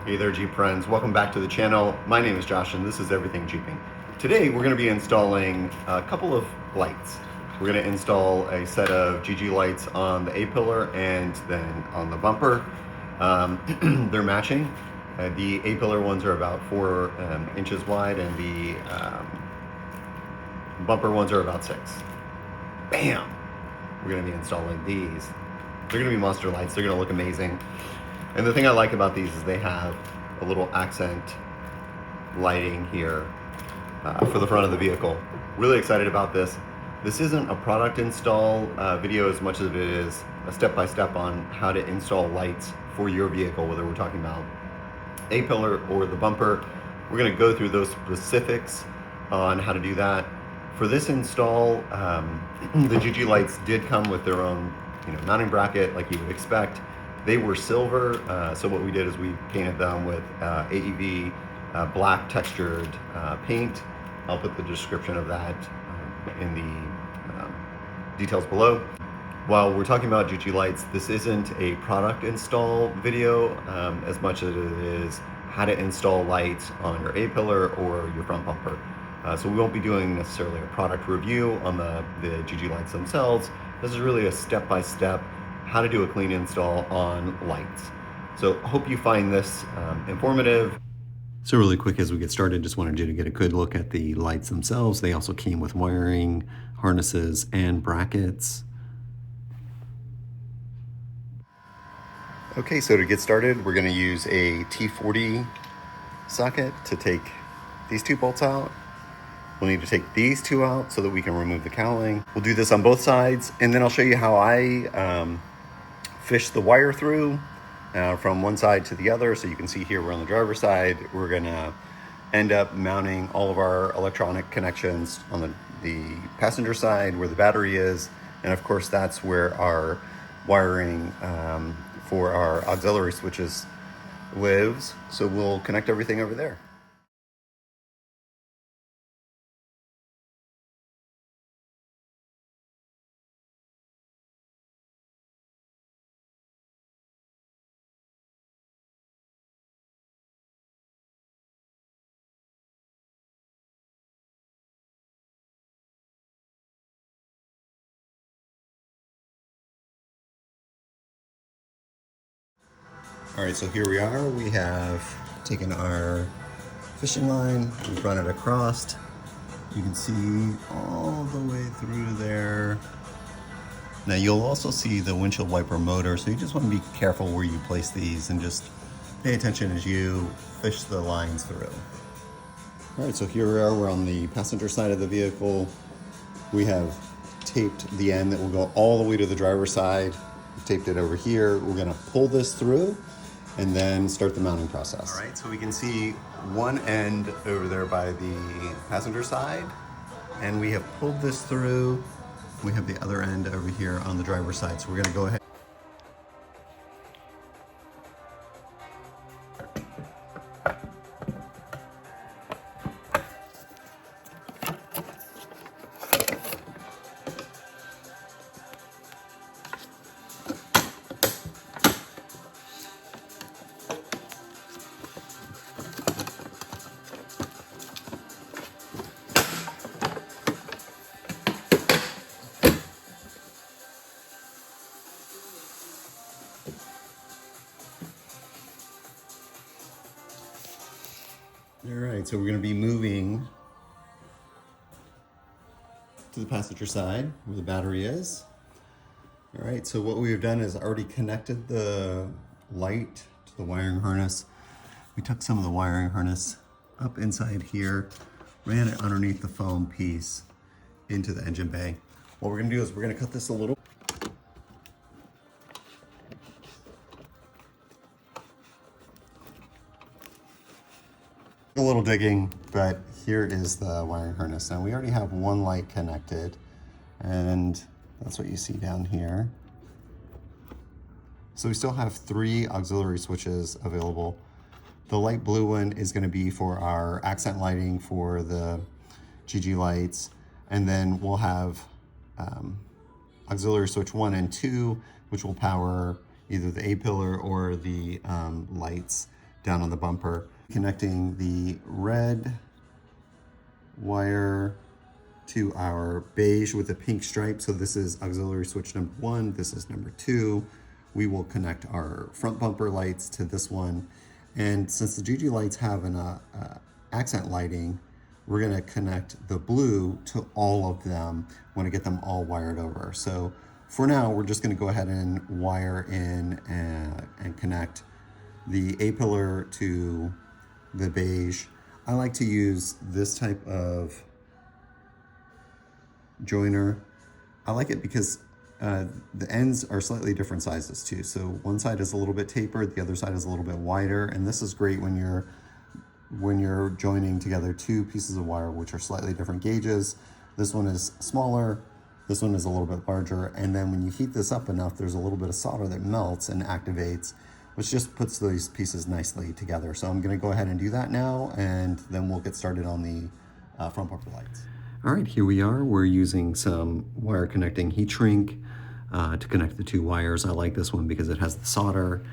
Hey there, Jeep friends. Welcome back to the channel. My name is Josh and this is Everything Jeeping. Today we're going to be installing a couple of lights. We're going to install a set of GG lights on the A-pillar and then on the bumper. They're matching. The A-pillar ones are about 4 inches wide and the bumper ones are about 6. Bam! We're going to be installing these. They're going to be monster lights. They're going to look amazing. And the thing I like about these is they have a little accent lighting here for the front of the vehicle. Really excited about this. This isn't a product install video as much as it is a step-by-step on how to install lights for your vehicle, whether we're talking about A-pillar or the bumper. We're going to go through those specifics on how to do that. For this install, the GG lights did come with their own mounting bracket like you would expect. They were silver, so what we did is we painted them with AEV black textured paint. I'll put the description of that in the details below. While we're talking about GG lights, this isn't a product install video as much as it is how to install lights on your A-pillar or your front bumper. So we won't be doing necessarily a product review on the GG lights themselves. This is really a step-by-step how to do a clean install on lights. So hope you find this informative. So really quick as we get started, just wanted you to get a good look at the lights themselves. They also came with wiring, harnesses, and brackets. Okay, so to get started, we're going to use a T40 socket to take these 2 bolts out. We'll need to take these 2 out so that we can remove the cowling. We'll do this on both sides, and then I'll show you how I fish the wire through from one side to the other. So you can see here we're on the driver's side. We're gonna end up mounting all of our electronic connections on the passenger side where the battery is. And of course that's where our wiring for our auxiliary switches lives. So we'll connect everything over there. All right, so here we are. We have taken our fishing line, we've run it across. You can see all the way through there. Now you'll also see the windshield wiper motor, so you just want to be careful where you place these and just pay attention as you fish the lines through. All right, so here we are, we're on the passenger side of the vehicle. We have taped the end that will go all the way to the driver's side. We've taped it over here. We're gonna pull this through and then start the mounting process. All right, so we can see one end over there by the passenger side, and we have pulled this through. We have the other end over here on the driver's side, so we're gonna go ahead. All right, so we're going to be moving to the passenger side where the battery is. All right, so what we've done is already connected the light to the wiring harness. We took some of the wiring harness up inside here, ran it underneath the foam piece into the engine bay. What we're going to do is we're going to cut this a little. A little digging, but here is the wiring harness. Now we already have one light connected, and that's what you see down here. So we still have 3 auxiliary switches available. The light blue one is going to be for our accent lighting for the GG lights, and then we'll have auxiliary switch 1 and 2, which will power either the A-pillar or the lights down on the bumper. Connecting the red wire to our beige with a pink stripe. So this is auxiliary switch number 1, this is number 2. We will connect our front bumper lights to this one. And since the GG lights have an accent lighting, we're gonna connect the blue to all of them. Want to get them all wired over. So for now, we're just gonna go ahead and wire in and connect the A-pillar to the beige. I like to use this type of joiner. I like it because the ends are slightly different sizes too. So one side is a little bit tapered, the other side is a little bit wider, and this is great when you're joining together two pieces of wire which are slightly different gauges. This one is smaller, this one is a little bit larger, and then when you heat this up enough, there's a little bit of solder that melts and activates, which just puts those pieces nicely together. So I'm gonna go ahead and do that now, and then we'll get started on the front bumper lights. All right, here we are. We're using some wire connecting heat shrink to connect the two wires. I like this one because it has the solder.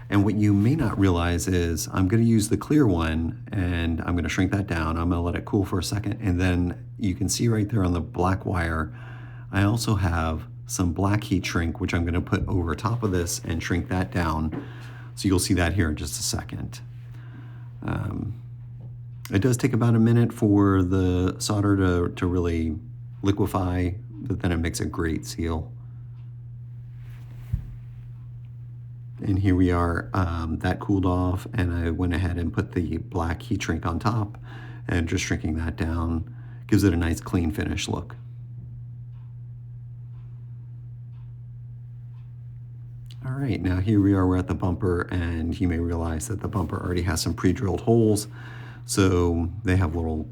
And what you may not realize is I'm gonna use the clear one and I'm gonna shrink that down. I'm gonna let it cool for a second. And then you can see right there on the black wire, I also have some black heat shrink, which I'm gonna put over top of this and shrink that down. So you'll see that here in just a second. It does take about a minute for the solder to really liquefy, but then it makes a great seal. And here we are, that cooled off, and I went ahead and put the black heat shrink on top, and just shrinking that down gives it a nice clean finish look. All right, now here we are, we're at the bumper, and you may realize that the bumper already has some pre-drilled holes. So they have little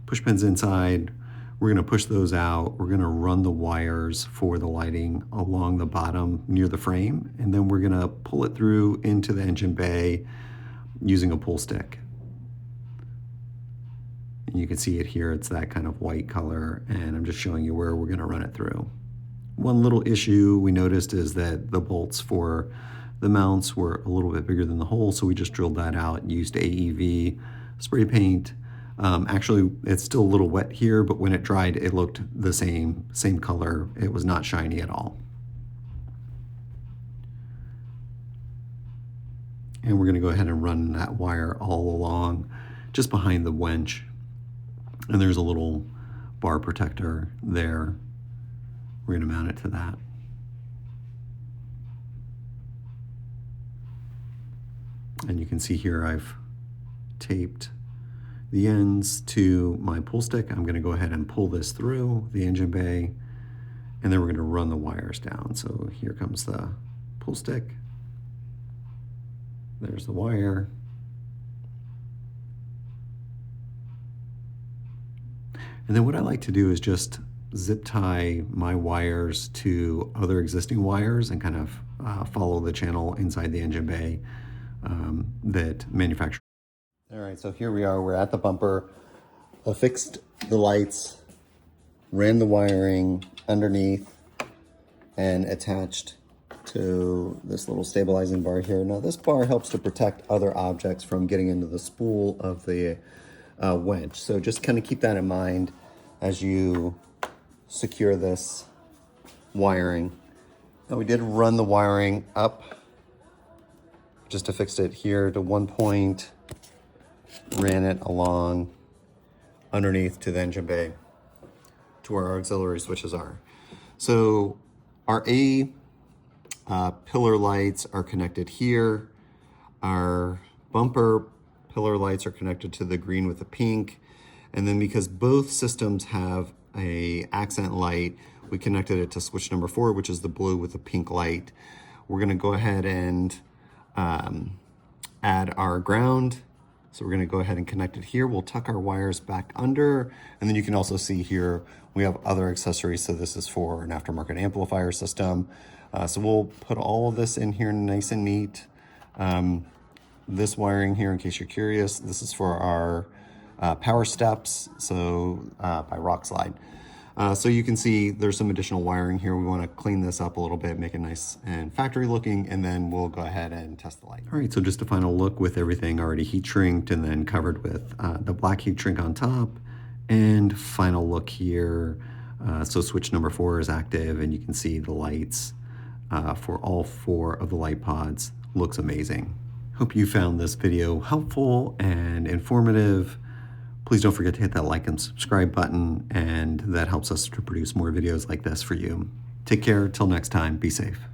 push pins inside. We're gonna push those out. We're gonna run the wires for the lighting along the bottom near the frame, and then we're gonna pull it through into the engine bay using a pull stick. And you can see it here, it's that kind of white color, and I'm just showing you where we're gonna run it through. One little issue we noticed is that the bolts for the mounts were a little bit bigger than the hole, so we just drilled that out, used AEV spray paint. Actually, it's still a little wet here, but when it dried, it looked the same color. It was not shiny at all. And we're gonna go ahead and run that wire all along, just behind the winch. And there's a little bar protector there. We're gonna mount it to that. And you can see here I've taped the ends to my pull stick. I'm gonna go ahead and pull this through the engine bay, and then we're gonna run the wires down. So here comes the pull stick. There's the wire. And then what I like to do is just zip tie my wires to other existing wires and kind of follow the channel inside the engine bay that manufacturer. All right, so here we are, we're at the bumper, affixed the lights, ran the wiring underneath, and attached to this little stabilizing bar here. Now this bar helps to protect other objects from getting into the spool of the winch. So just kind of keep that in mind as you secure this wiring. Now we did run the wiring up, just affixed it here to one point, ran it along underneath to the engine bay to where our auxiliary switches are. So our pillar lights are connected here. Our bumper pillar lights are connected to the green with the pink. And then because both systems have a accent light, we connected it to switch number 4, which is the blue with the pink light. We're gonna go ahead and add our ground. So we're gonna go ahead and connect it here. We'll tuck our wires back under, and then you can also see here, we have other accessories. So this is for an aftermarket amplifier system. So we'll put all of this in here nice and neat. This wiring here, in case you're curious, this is for our power steps, so by Rockslide. So you can see there's some additional wiring here. We want to clean this up a little bit, make it nice and factory looking, and then we'll go ahead and test the light. All right, so just a final look with everything already heat shrinked and then covered with the black heat shrink on top. And final look here. So switch number 4 is active, and you can see the lights for all 4 of the light pods. Looks amazing. Hope you found this video helpful and informative. Please don't forget to hit that like and subscribe button, and that helps us to produce more videos like this for you. Take care. Till next time. Be safe.